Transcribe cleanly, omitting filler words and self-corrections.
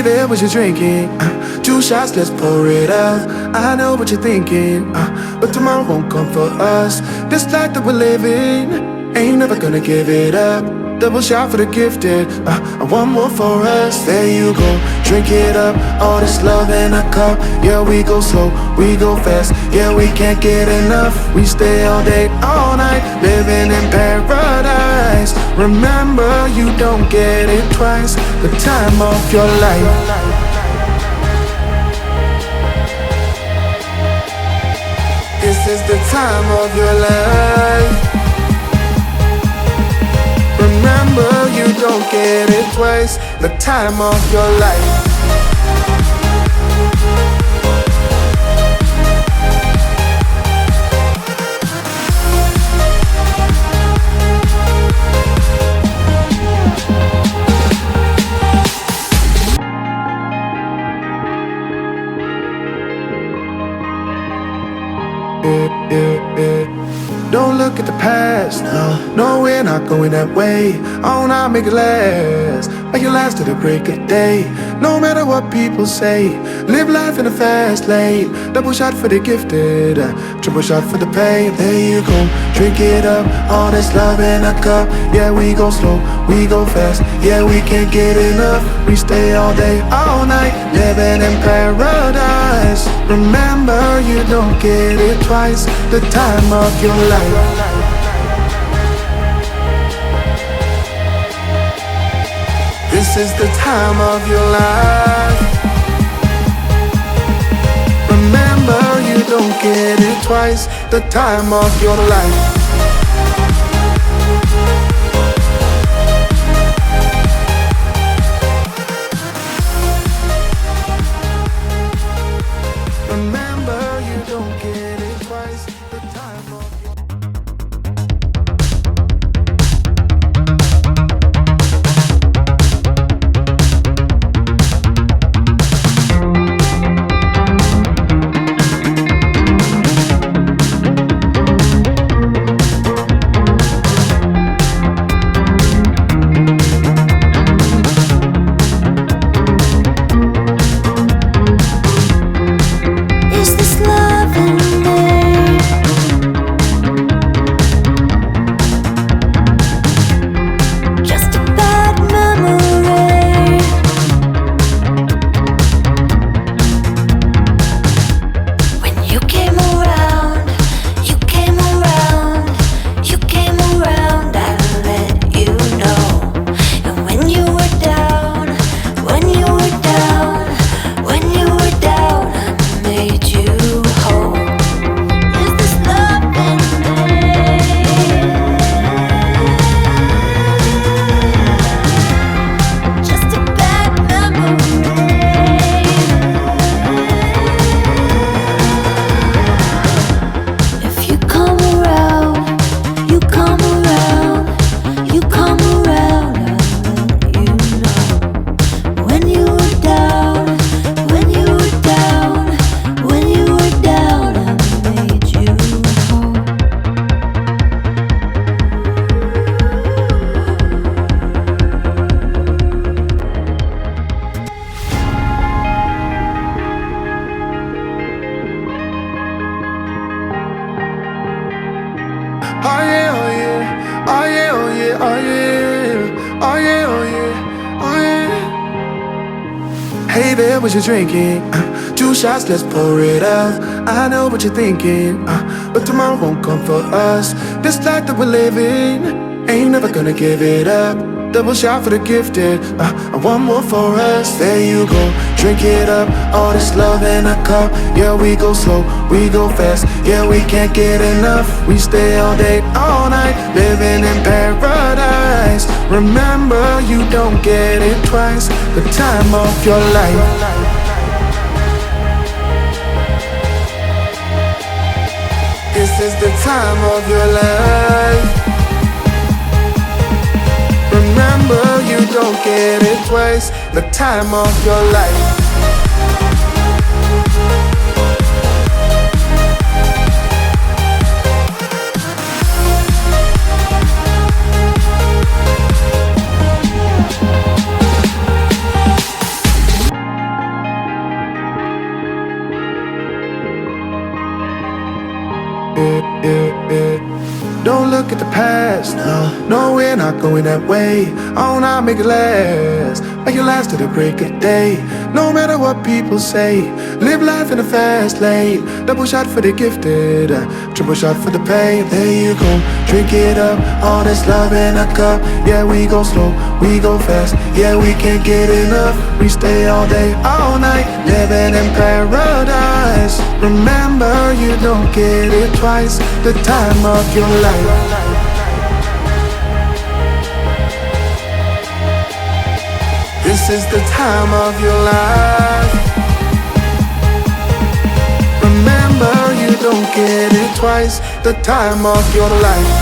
there, what you drinking? Two shots, let's pour it out. I know what you're thinking, but tomorrow won't come for us. This life that we're living, ain't never gonna give it up. Double shot for the gifted, and one more for us. There you go, drink it up. All this love in a cup. Yeah, we go slow, we go fast. Yeah, we can't get enough. We stay all day, all night, living in paradise. Remember, you don't get it twice. The time of your life. This is the time of your life. Remember, you don't get it twice. The time of your life. Don't look at the past, no, we're not going that way. Oh, now make it last, like it last to the break of day. No matter what people say, live life in a fast lane. Double shot for the gifted, triple shot for the pain. There you go, drink it up, all this love in a cup. Yeah, we go slow, we go fast. Yeah, we can't get enough. We stay all day, all night, living in paradise. Remember, you don't get it twice. The time of your life. This is the time of your life. Remember, you don't get it twice. The time of your life. Hey there, what you drinking? Two shots, let's pour it out. I know what you're thinking, but tomorrow won't come for us. This life that we're living, ain't never gonna give it up. Double shot for the gifted, and one more for us. There you go, drink it up. All this love in a cup. Yeah, we go slow, we go fast. Yeah, we can't get enough. We stay all day, all night, living in paradise. Remember, you don't get it twice. The time of your life. This is the time of your life. Remember, you don't get it twice. The time of your life. past. No, we're not going that way. Oh, now make it last. Make it last to the break of day. No matter what people say, live life in a fast lane. Double shot for the gifted, triple shot for the pain. There you go, drink it up. All this love in a cup. Yeah, we go slow, we go fast. Yeah, we can't get enough. We stay all day, all night, living in paradise. Remember, you don't get it twice. The time of your life. This is the time of your life. Remember, you don't get it twice. The time of your life.